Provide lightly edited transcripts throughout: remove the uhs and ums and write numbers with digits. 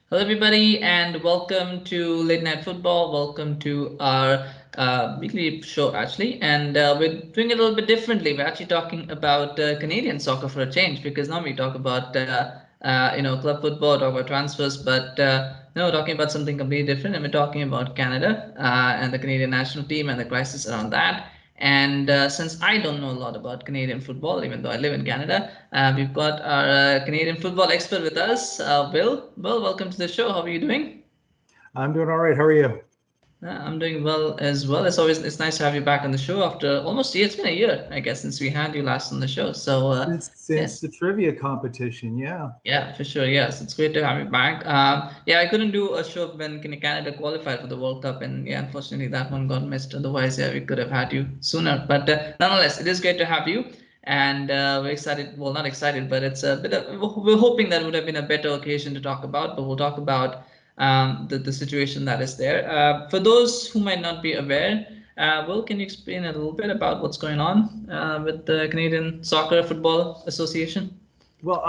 Hello, everybody, and welcome to Late Night Football. Welcome to our weekly show, actually. And we're doing it a little bit differently. We're actually talking about Canadian soccer for a change, because normally we talk about club football, talk about transfers, but no, we're talking about something completely different. And we're talking about Canada and the Canadian national team and the crisis around that. And since I don't know a lot about Canadian football, even though I live in Canada, we've got our Canadian football expert with us, Will. Will, welcome to the show. How are you doing? I'm doing all right. How are you? I'm doing well as well. It's nice to have you back on the show after almost a year. It's been a year, I guess, since we had you last on the show. So Since yes, the trivia competition, yeah. yeah, for sure. Yes, it's great to have you back. Yeah, I couldn't do a show when Canada qualified for the World Cup, and yeah, unfortunately that one got missed. Otherwise, yeah, we could have had you sooner. But nonetheless, it is great to have you, and we're excited. Well, not excited, but it's a bit. We're hoping that would have been a better occasion to talk about. But we'll talk about the situation that is there. For those who might not be aware. Will, can you explain a little bit about what's going on with the Canadian Soccer Football Association? Well,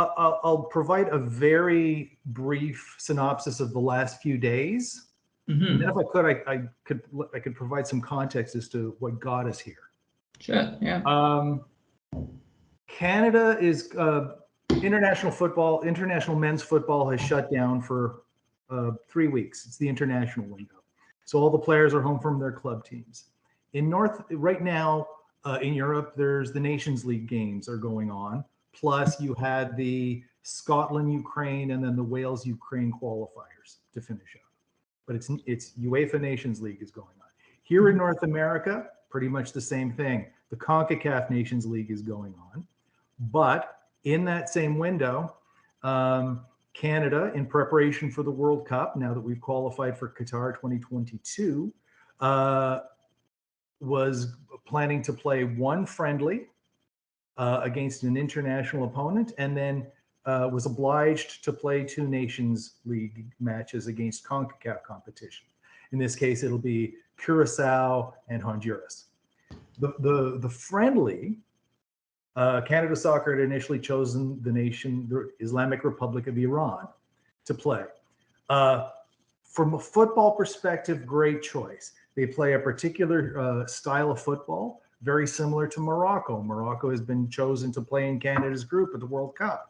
I'll provide a very brief synopsis of the last few days, and then if Mm-hmm. I could, I could provide some context as to what got us here. Sure. Yeah. Um, Canada is international men's football has shut down for 3 weeks. It's the international window, so all the players are home from their club teams. Right now in Europe, there's the Nations League games are going on. Plus, you had the Scotland Ukraine and then the Wales Ukraine qualifiers to finish up. But it's UEFA Nations League is going on here in North America. Pretty much the same thing. The CONCACAF Nations League is going on. But in that same window, Canada, in preparation for the World Cup, now that we've qualified for Qatar 2022, was planning to play one friendly against an international opponent, and then was obliged to play two Nations League matches against CONCACAF competition. In this case, it'll be Curacao and Honduras. The friendly, Canada Soccer had initially chosen the Islamic Republic of Iran to play. From a football perspective, great choice. They play a particular style of football, very similar to Morocco. Morocco has been chosen to play in Canada's group at the World Cup.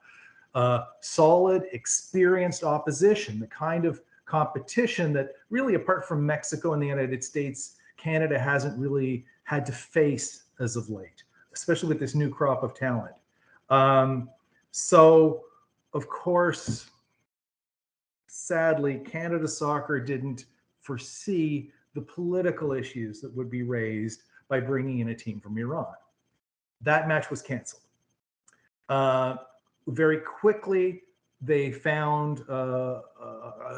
Solid, experienced opposition, the kind of competition that really, apart from Mexico and the United States, Canada hasn't really had to face as of late, especially with this new crop of talent. So, of course, sadly, Canada Soccer didn't foresee the political issues that would be raised by bringing in a team from Iran. That match was canceled. Very quickly, they found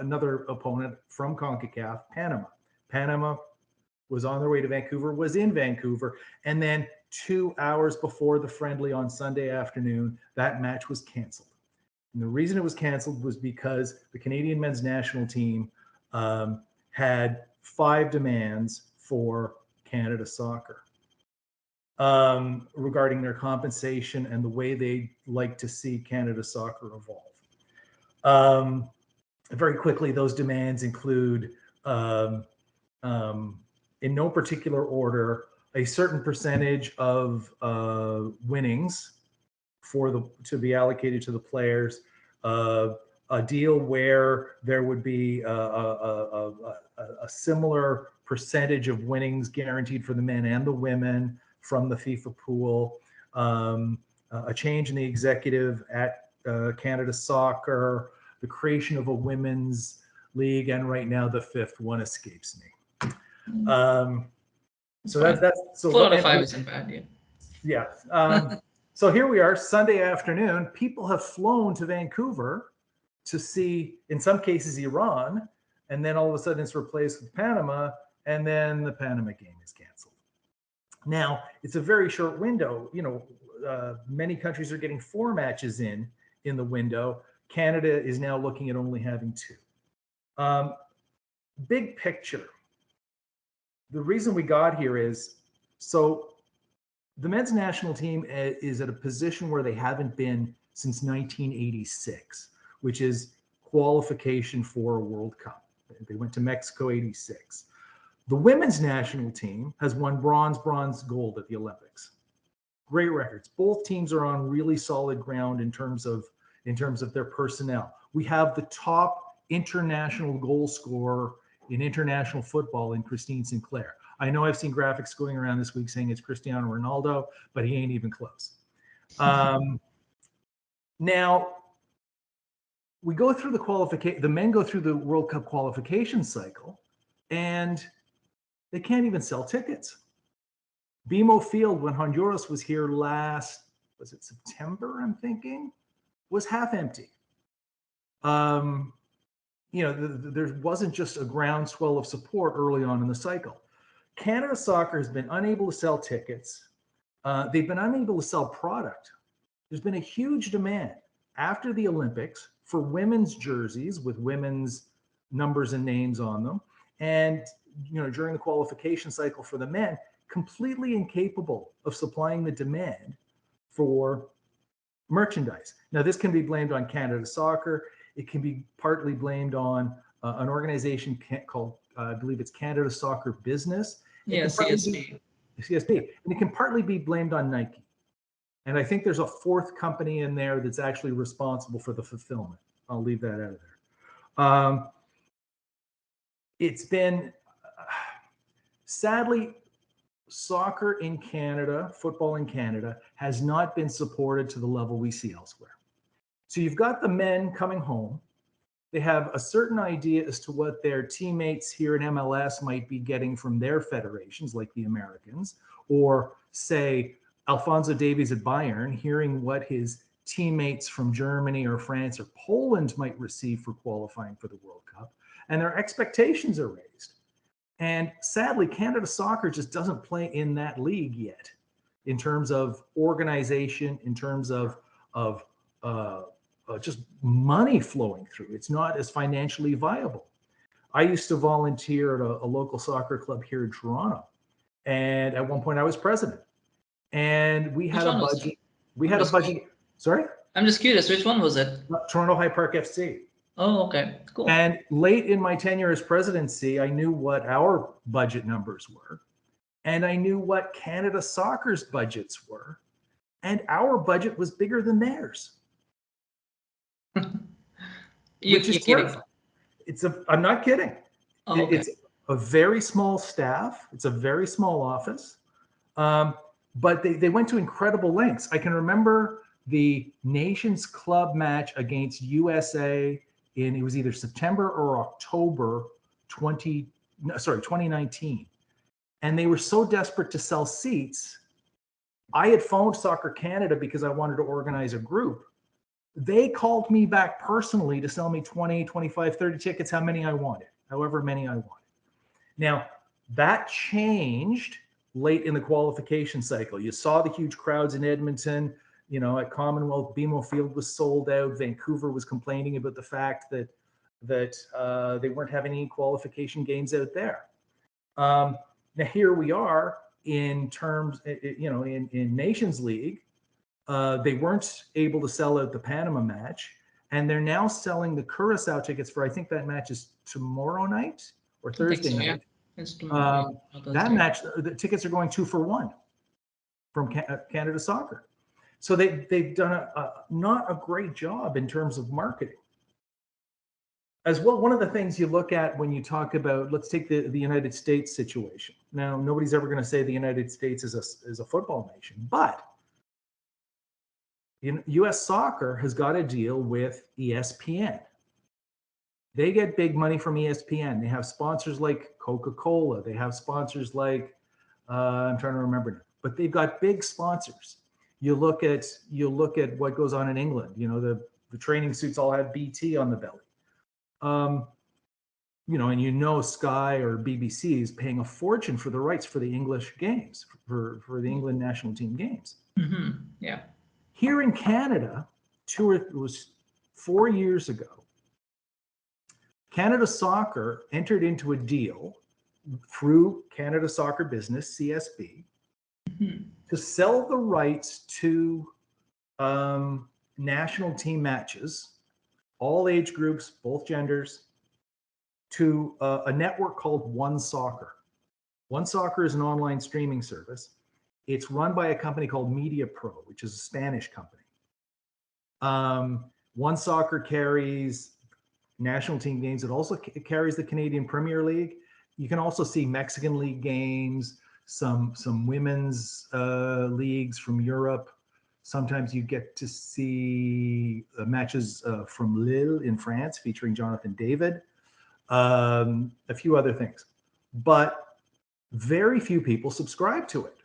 another opponent from CONCACAF, Panama. Panama was on their way to Vancouver, was in Vancouver, and then 2 hours before the friendly on Sunday afternoon, that match was canceled. And the reason it was canceled was because the Canadian men's national team had 5 demands for Canada Soccer regarding their compensation and the way they like to see Canada Soccer evolve. Very quickly, those demands include, in no particular order, a certain percentage of winnings to be allocated to the players, a deal where there would be a similar percentage of winnings guaranteed for the men and the women from the FIFA pool, a change in the executive at Canada Soccer, the creation of a women's league, and right now the 5th one escapes me. So that's so. 4 out of 5 isn't bad, yeah. Yeah. So here we are, Sunday afternoon. People have flown to Vancouver to see, in some cases, Iran, and then all of a sudden it's replaced with Panama, and then the Panama game is canceled. Now, it's a very short window. Many countries are getting 4 matches in the window. Canada is now looking at only having 2. Big picture. The reason we got here is, so the men's national team is at a position where they haven't been since 1986, which is qualification for a World Cup. They went to Mexico '86. The women's national team has won bronze, gold at the Olympics. Great records. Both teams are on really solid ground in terms of their personnel. We have the top international goal scorer in international football in Christine Sinclair. I know I've seen graphics going around this week saying it's Cristiano Ronaldo, but he ain't even close. Now, we go through the men go through the World Cup qualification cycle, and they can't even sell tickets. BMO Field, when Honduras was here was it September, I'm thinking, was half empty. There wasn't just a groundswell of support early on in the cycle. Canada Soccer has been unable to sell tickets. They've been unable to sell product. There's been a huge demand after the Olympics for women's jerseys with women's numbers and names on them. And, during the qualification cycle for the men, completely incapable of supplying the demand for merchandise. Now, this can be blamed on Canada Soccer. It can be partly blamed on an organization called, I believe it's Canada Soccer Business. Yeah, CSB. CSB. And it can partly be blamed on Nike. And I think there's a fourth company in there that's actually responsible for the fulfillment. I'll leave that out of there. It's been, sadly, soccer in Canada, football in Canada, has not been supported to the level we see elsewhere. So you've got the men coming home. They have a certain idea as to what their teammates here in MLS might be getting from their federations, like the Americans, or say Alphonso Davies at Bayern, hearing what his teammates from Germany or France or Poland might receive for qualifying for the World Cup, and their expectations are raised. And sadly, Canada Soccer just doesn't play in that league yet, in terms of organization, in terms of just money flowing through. It's not as financially viable. I used to volunteer at a local soccer club here in Toronto, and at one point I was president. And we had a budget. Sorry? I'm just curious, which one was it? Toronto High Park FC. Oh, okay, cool. And late in my tenure as presidency, I knew what our budget numbers were, and I knew what Canada Soccer's budgets were, and our budget was bigger than theirs. Which is terrifying. I'm not kidding. Oh, okay. It's a very small staff. It's a very small office. But they went to incredible lengths. I can remember the Nations Club match against USA it was either September or October 2019. And they were so desperate to sell seats. I had phoned Soccer Canada because I wanted to organize a group. They called me back personally to sell me 20, 25, 30 tickets, however many I wanted. Now, that changed late in the qualification cycle. You saw the huge crowds in Edmonton. At Commonwealth, BMO Field was sold out. Vancouver was complaining about the fact that they weren't having any qualification games out there. Now here we are in terms, in Nations League. They weren't able to sell out the Panama match, and they're now selling the Curacao tickets for, I think that match is tomorrow night or Thursday night. Yeah. It's tomorrow. That match, the tickets are going 2 for 1 from Canada Soccer. So they've done not a great job in terms of marketing. As well, one of the things you look at when you talk about, let's take the United States situation. Now, nobody's ever going to say the United States is a football nation, but U.S. Soccer has got a deal with ESPN. They get big money from ESPN. They have sponsors like Coca-Cola. They have sponsors like, I'm trying to remember now, but they've got big sponsors. You look at what goes on in England. The training suits all have BT on the belly. And Sky or BBC is paying a fortune for the rights for the English games, for the England national team games. Mm-hmm. Yeah. Here in Canada, it was 4 years ago, Canada Soccer entered into a deal through Canada Soccer Business, CSB, to sell the rights to national team matches all age groups, both genders, to a network called One Soccer. One Soccer is an online streaming service. It's run by a company called Media Pro, which is a Spanish company. One Soccer carries national team games. It also carries the Canadian Premier League. You can also see Mexican League games, some women's leagues from Europe. Sometimes you get to see matches from Lille in France featuring Jonathan David, a few other things. But very few people subscribe to it.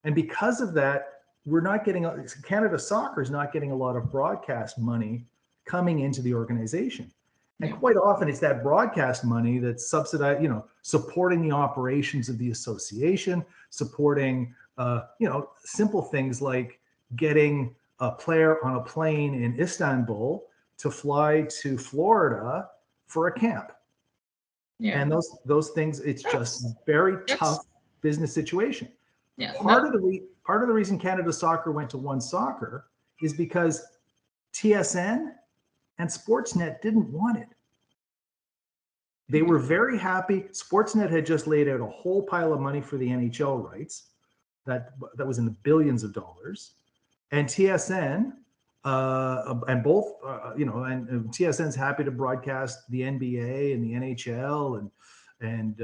And because of that, we're not getting, Canada Soccer is not getting a lot of broadcast money coming into the organization. And quite often it's that broadcast money that's subsidized, supporting the operations of the association, supporting, simple things like getting a player on a plane in Istanbul to fly to Florida for a camp. Yeah. And those things, it's just very tough business situation. Yeah. Part of the reason Canada Soccer went to One Soccer is because TSN and Sportsnet didn't want it. They were very happy. Sportsnet had just laid out a whole pile of money for the NHL rights. That was in the billions of dollars. And TSN, and both, and TSN's happy to broadcast the NBA and the NHL and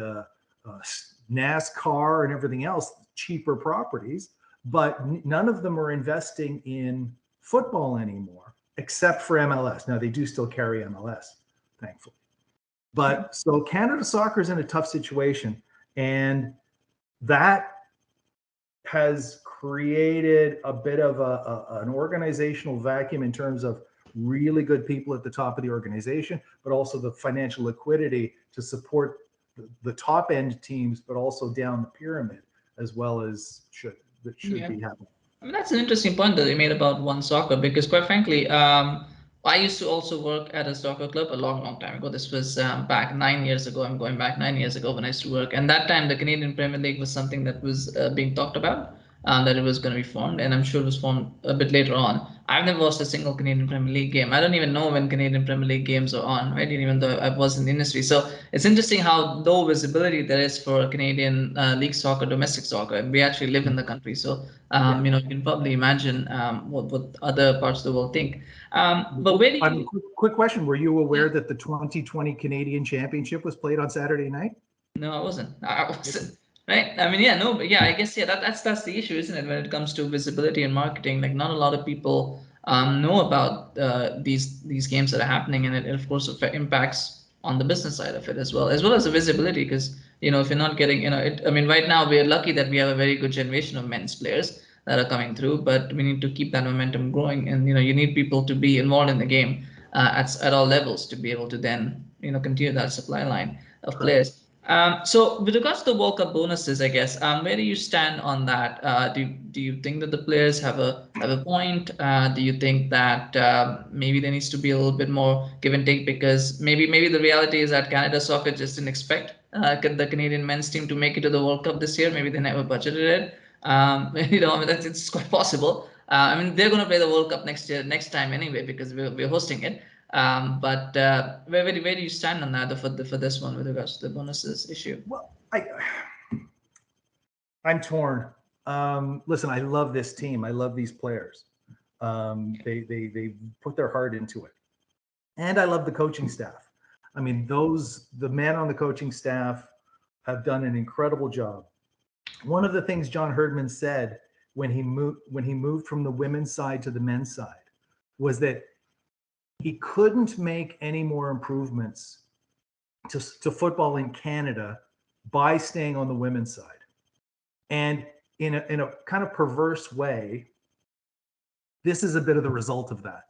NASCAR and everything else, cheaper properties, but none of them are investing in football anymore, except for MLS. Now, they do still carry MLS, thankfully. But so Canada Soccer is in a tough situation, and that has created a bit of an organizational vacuum in terms of really good people at the top of the organization, but also the financial liquidity to support the top end teams, but also down the pyramid as well as should be happening. I mean, that's an interesting point that you made about One Soccer, because quite frankly, I used to also work at a soccer club a long time ago. This was back 9 years ago. I'm going back 9 years ago when I used to work. And that time, the Canadian Premier League was something that was being talked about, that it was going to be formed. And I'm sure it was formed a bit later on. I've never watched a single Canadian Premier League game. I don't even know when Canadian Premier League games are on, right? Even though I was in the industry. So it's interesting how low visibility there is for Canadian league soccer, domestic soccer. And we actually live in the country. So, you can probably imagine what other parts of the world think. But where do you... Quick question. Were you aware that the 2020 Canadian Championship was played on Saturday night? No, I wasn't. Right? I mean, I guess, that's the issue, isn't it? When it comes to visibility and marketing, like not a lot of people know about these games that are happening, and it of course impacts on the business side of it as well as the visibility, because if you're not getting, right now we are lucky that we have a very good generation of men's players that are coming through, but we need to keep that momentum growing, and you need people to be involved in the game at all levels to be able to then continue that supply line of players. So with regards to the World Cup bonuses, I guess, where do you stand on that? Do you think that the players have a point? Do you think that maybe there needs to be a little bit more give and take, because maybe the reality is that Canada Soccer just didn't expect the Canadian men's team to make it to the World Cup this year. Maybe they never budgeted it. It's quite possible. They're going to play the World Cup next time anyway, because we're hosting it. But where do you stand on that for this one with regards to the bonuses issue? Well, I'm torn. Listen, I love this team. I love these players. They put their heart into it, and I love the coaching staff. The men on the coaching staff have done an incredible job. One of the things John Herdman said when he moved from the women's side to the men's side was that he couldn't make any more improvements to football in Canada by staying on the women's side. And in a kind of perverse way, this is a bit of the result of that.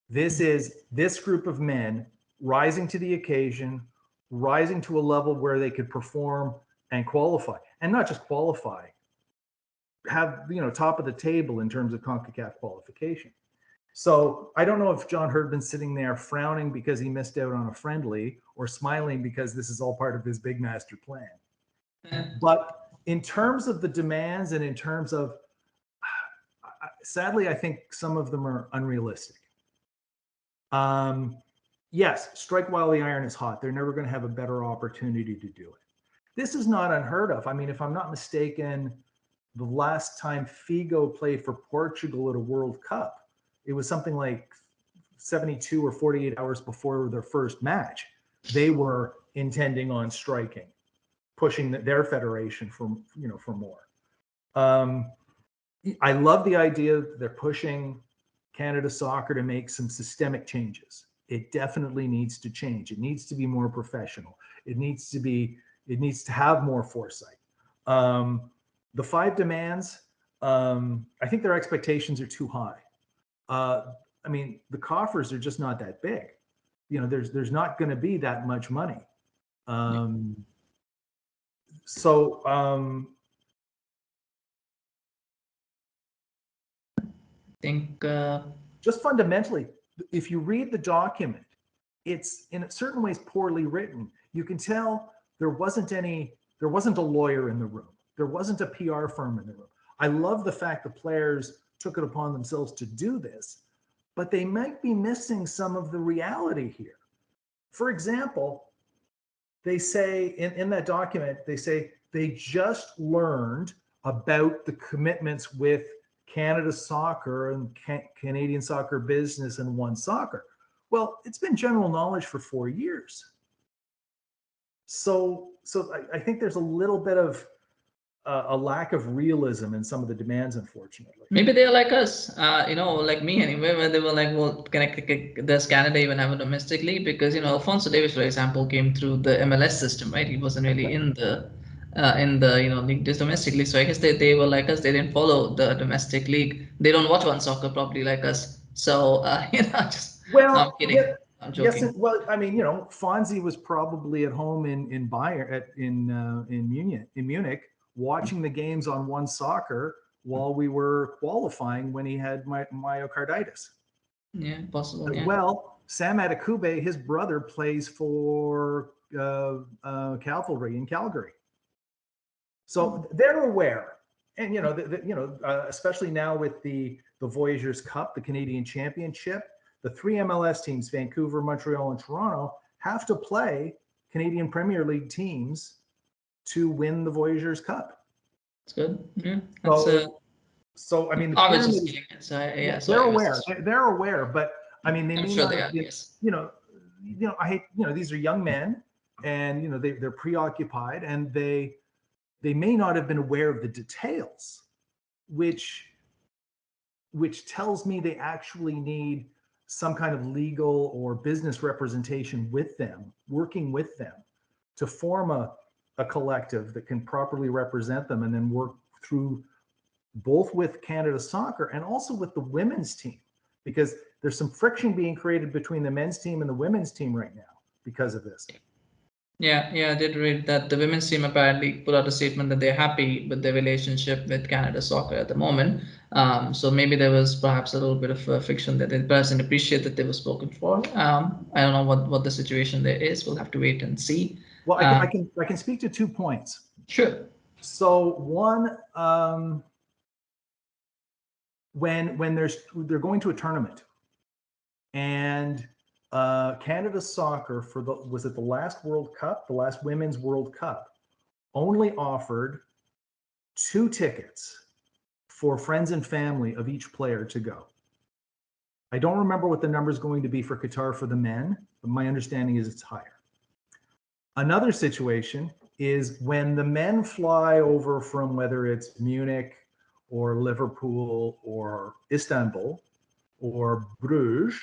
This is this group of men rising to the occasion, rising to a level where they could perform and qualify, and not just qualify, have top of the table in terms of CONCACAF qualification. So I don't know if John Herdman's sitting there frowning because he missed out on a friendly, or smiling because this is all part of his big master plan. But in terms of the demands, and in terms of, sadly, I think some of them are unrealistic. Yes, strike while the iron is hot. They're never going to have a better opportunity to do it. This is not unheard of. I mean, if I'm not mistaken, the last time Figo played for Portugal at a World Cup, it was something like 72 or 48 hours before their first match. They were intending on striking, pushing their federation for more. I love the idea that they're pushing Canada Soccer to make some systemic changes. It definitely needs to change. It needs to be more professional. It needs to have more foresight. The 5 demands, I think their expectations are too high. I mean, the coffers are just not that big. There's not going to be that much money. So I think just fundamentally, if you read the document, it's in certain ways poorly written. You can tell there wasn't a lawyer in the room. There wasn't a PR firm in the room. I love the fact the players took it upon themselves to do this, but they might be missing some of the reality here. For example, they say in that document, they say they just learned about the commitments with Canada Soccer and Canadian Soccer Business and One Soccer. Well, it's been general knowledge for 4 years. So I think there's a little bit of a lack of realism in some of the demands, unfortunately. Maybe they're like us, like me anyway, where they were like, well, does Canada even have a domestic league? Because, Alfonso Davies, for example, came through the MLS system, right? He wasn't really in the league, just domestically. So I guess they were like us. They didn't follow the domestic league. They don't watch One Soccer probably like us. So, I'm kidding. Yeah, I'm joking. yes. Well, I mean, Fonzie was probably at home in Bayern, in Munich, watching the games on One Soccer while we were qualifying when he had myocarditis. Yeah, possible. Yeah. Well, Sam Adekugbe, his brother, plays for Cavalry in Calgary, so they're aware. And especially now with the Voyageurs Cup, the Canadian Championship, the 3 MLS teams, Vancouver, Montreal, and Toronto, have to play Canadian Premier League teams to win the Voyageurs Cup. It's good. Yeah. So I mean, I was just kidding. So, they're aware. They're aware, but I mean, they I'm may sure not they have are. been, Yes. I hate, these are young men, and they're preoccupied, and they may not have been aware of the details, which tells me they actually need some kind of legal or business representation with them, working with them to form a collective that can properly represent them, and then work through both with Canada Soccer and also with the women's team, because there's some friction being created between the men's team and the women's team right now because of this. Yeah, I did read that the women's team apparently put out a statement that they're happy with their relationship with Canada Soccer at the moment. So maybe there was perhaps a little bit of friction that they doesn't appreciate that they were spoken for. I don't know what the situation there is. We'll have to wait and see. Well, I can speak to 2 points. Sure. So one, when they're going to a tournament, and Canada Soccer was it the last World Cup, the last Women's World Cup, only offered 2 tickets for friends and family of each player to go. I don't remember what the number is going to be for Qatar for the men, but my understanding is it's higher. Another situation is when the men fly over from, whether it's Munich or Liverpool or Istanbul or Bruges,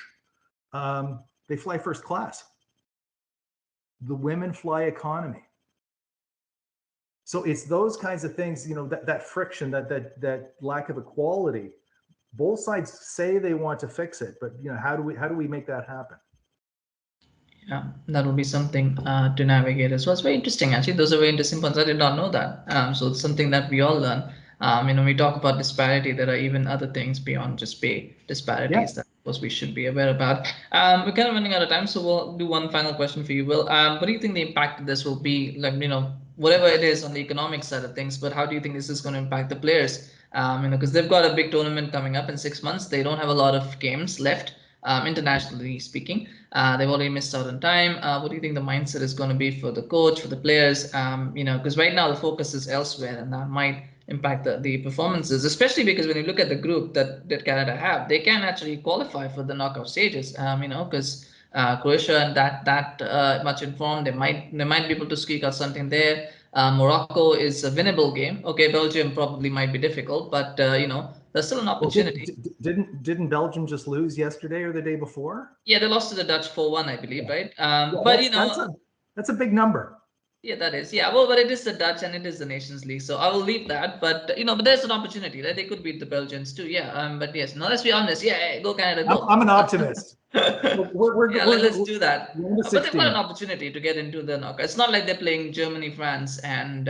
they fly first class. The women fly economy. So it's those kinds of things, that friction, that lack of equality. Both sides say they want to fix it, but how do we make that happen? Yeah, that would be something to navigate as well. It's very interesting, actually. Those are very interesting points. I did not know that. So it's something that we all learn. We talk about disparity. There are even other things beyond just pay disparities that, of course, we should be aware about. We're kind of running out of time, so we'll do one final question for you, Will. What do you think the impact of this will be? Like, whatever it is on the economic side of things, but how do you think this is going to impact the players? Because they've got a big tournament coming up in 6 months. They don't have a lot of games left. internationally speaking. They've already missed out on time. What do you think the mindset is going to be for the coach, for the players? Because right now the focus is elsewhere, and that might impact the performances, especially because when you look at the group that Canada have, they can actually qualify for the knockout stages. Because Croatia and that much informed, they might be able to squeak out something there. Morocco is a winnable game. Okay, Belgium probably might be difficult, but there's still an Well, opportunity. didn't Belgium just lose yesterday or the day before? Yeah, they lost to the Dutch 4-1, I believe, Yeah, right? yeah, But that's a big number. yeah, that is. Yeah, well, but it is the Dutch and it is the Nations League, so I will leave that. But but there's an opportunity, right? They could beat the Belgians too. Yeah. But yes, no, let's be honest. Yeah, yeah, go Canada, go. I'm an optimist. Yeah, let's do that. We're into But they've got an 16. opportunity to get into the knockout. It's not like they're playing Germany, France, and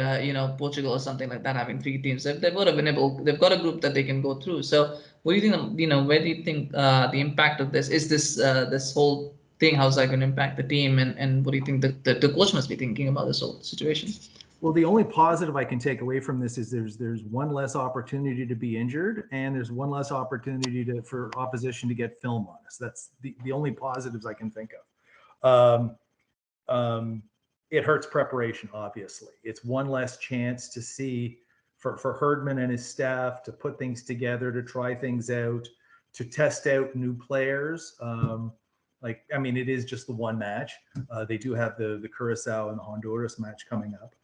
Portugal or something like that, having three teams. They've got a winnable. They've got a group that they can go through. So, what do you think? Where do you think the impact of this is? This whole thing, how's that going to impact the team, and what do you think the coach must be thinking about this whole situation? Well, the only positive I can take away from this is there's one less opportunity to be injured, and there's one less opportunity for opposition to get film on us. That's the only positives I can think of. It hurts preparation, obviously. It's one less chance to see for Herdman and his staff to put things together, to try things out, to test out new players. It is just the one match. They do have the Curacao and the Honduras match coming up.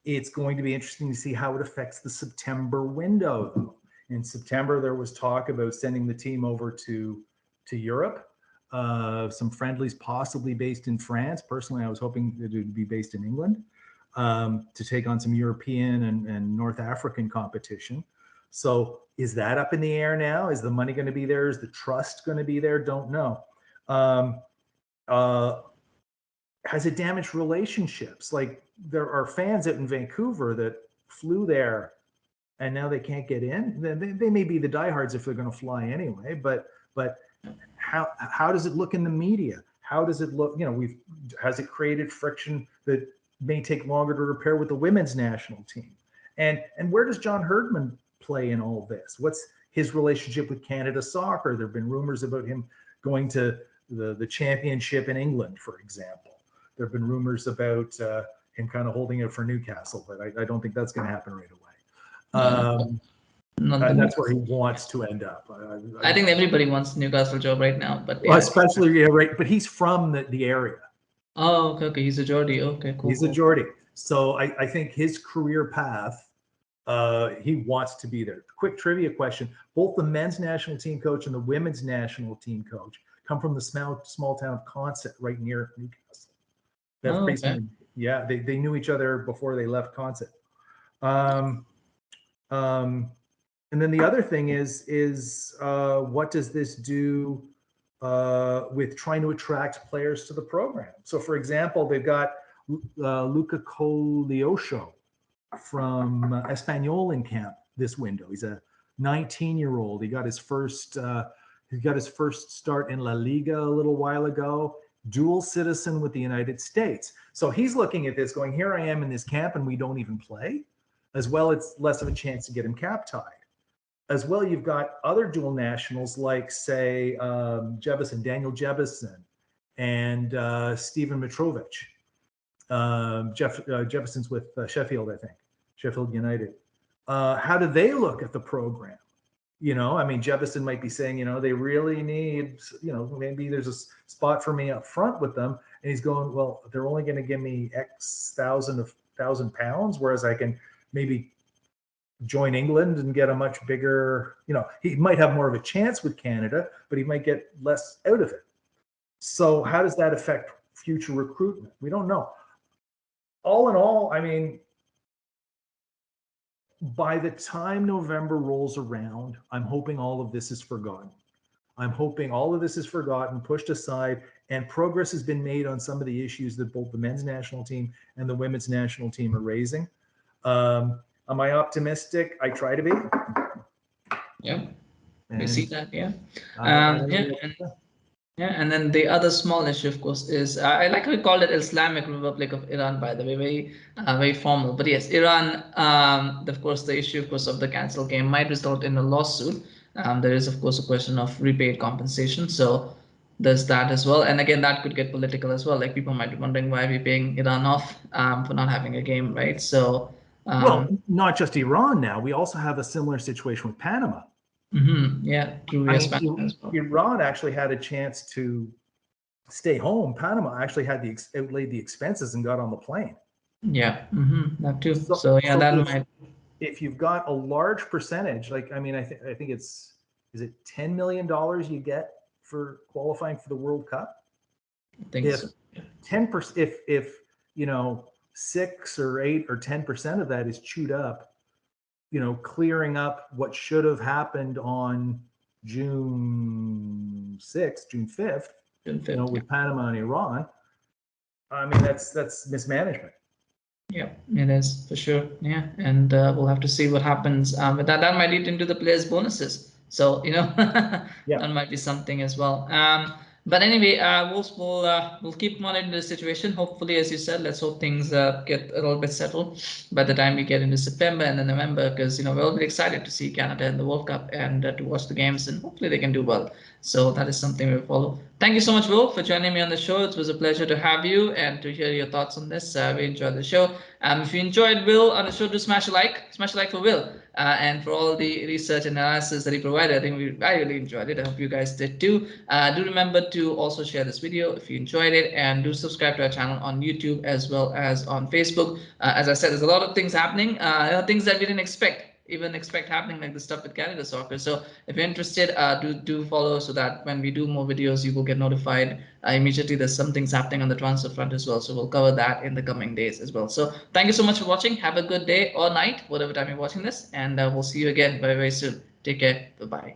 It's going to be interesting to see how it affects the September window, though. In September, there was talk about sending the team over to Europe, some friendlies possibly based in France. Personally, I was hoping it would be based in England, to take on some European and North African competition. So is that up in the air now? Is the money going to be there? Is the trust going to be there? Don't know. Has it damaged relationships? Like, there are fans out in Vancouver that flew there and now they can't get in. They may be the diehards if they're going to fly anyway, but how does it look in the media? How does it look? Has it created friction that may take longer to repair with the women's national team? And where does John Herdman play in all this? What's his relationship with Canada Soccer? There have been rumors about him going to the championship in England, for example. There have been rumors about him kind of holding it for Newcastle, but I don't think that's going to happen right away. That's where he wants to end up. I think everybody wants Newcastle job right now, but well, especially right. But he's from the area. Oh, okay. He's a Geordie. Okay, cool. He's a Geordie, so I think his career path, he wants to be there. Quick trivia question: both the men's national team coach and the women's national team coach come from the small town of Consett, right near Newcastle. Okay. Yeah, they knew each other before they left Consett. And then the other thing is what does this do with trying to attract players to the program? So, for example, they've got Luca Coliocho from Espanyol in camp this window. He's a 19-year-old. He got his first start in La Liga a little while ago. Dual citizen with the United States. So he's looking at this going, here I am in this camp and we don't even play. As well, it's less of a chance to get him cap tied. As well, you've got other dual nationals like, say, Daniel Jebison, and Stephen Mitrovic. Jefferson's with Sheffield, I think, Sheffield United. How do they look at the program? Jefferson might be saying, they really need, maybe there's a spot for me up front with them. And he's going, well, they're only going to give me X thousand pounds, whereas I can maybe join England and get a much bigger, he might have more of a chance with Canada, but he might get less out of it. So how does that affect future recruitment? We don't know. All in all, by the time November rolls around, I'm hoping all of this is forgotten. I'm hoping all of this is forgotten, pushed aside, and progress has been made on some of the issues that both the men's national team and the women's national team are raising. Am I optimistic? I try to be. Yeah, we see that. Yeah. And then the other small issue, of course, is I like how we called it Islamic Republic of Iran, by the way, very formal. But yes, Iran. Of course, the issue, of course, of the cancel game might result in a lawsuit. There is, of course, a question of repaid compensation. So there's that as well. And again, that could get political as well. Like people might be wondering why we're paying Iran off for not having a game, right? So, well, not just Iran now. We also have a similar situation with Panama. Yeah, true. I Yes, mean, as well. Iran actually had a chance to stay home. Panama actually had outlaid the expenses and got on the plane. Yeah, that too. So, So yeah, so that if, might. if you've got a large percentage, like I mean, I think is it $10 million you get for qualifying for the World Cup? I think If so. 10%, if you know 6 or 8 or 10% of that is chewed up, clearing up what should have happened on June 6th, June 5th, June 5th, with Panama and Iran. I mean, that's mismanagement. Yeah, it is for sure. Yeah, and we'll have to see what happens. But that might lead into the players' bonuses. So Yeah. that might be something as well. But anyway, we'll keep monitoring the situation. Hopefully, as you said, let's hope things get a little bit settled by the time we get into September and then November, because we're all very excited to see Canada in the World Cup and to watch the games, and hopefully they can do well. So that is something we'll follow. Thank you so much, Will, for joining me on the show. It was a pleasure to have you and to hear your thoughts on this. We enjoyed the show. If you enjoyed Will on the show, do smash a like for Will, and for all the research and analysis that he provided. I really enjoyed it. I hope you guys did too. Do remember to also share this video if you enjoyed it, and do subscribe to our channel on YouTube as well as on Facebook. As I said, there's a lot of things happening, things that we didn't expect happening, like the stuff with Canada soccer. So if you're interested, do follow, so that when we do more videos, you will get notified immediately. There's some things happening on the transfer front as well, so we'll cover that in the coming days as well. So thank you so much for watching. Have a good day or night, whatever time you're watching this, and we'll see you again very, very soon. Take care. Bye bye.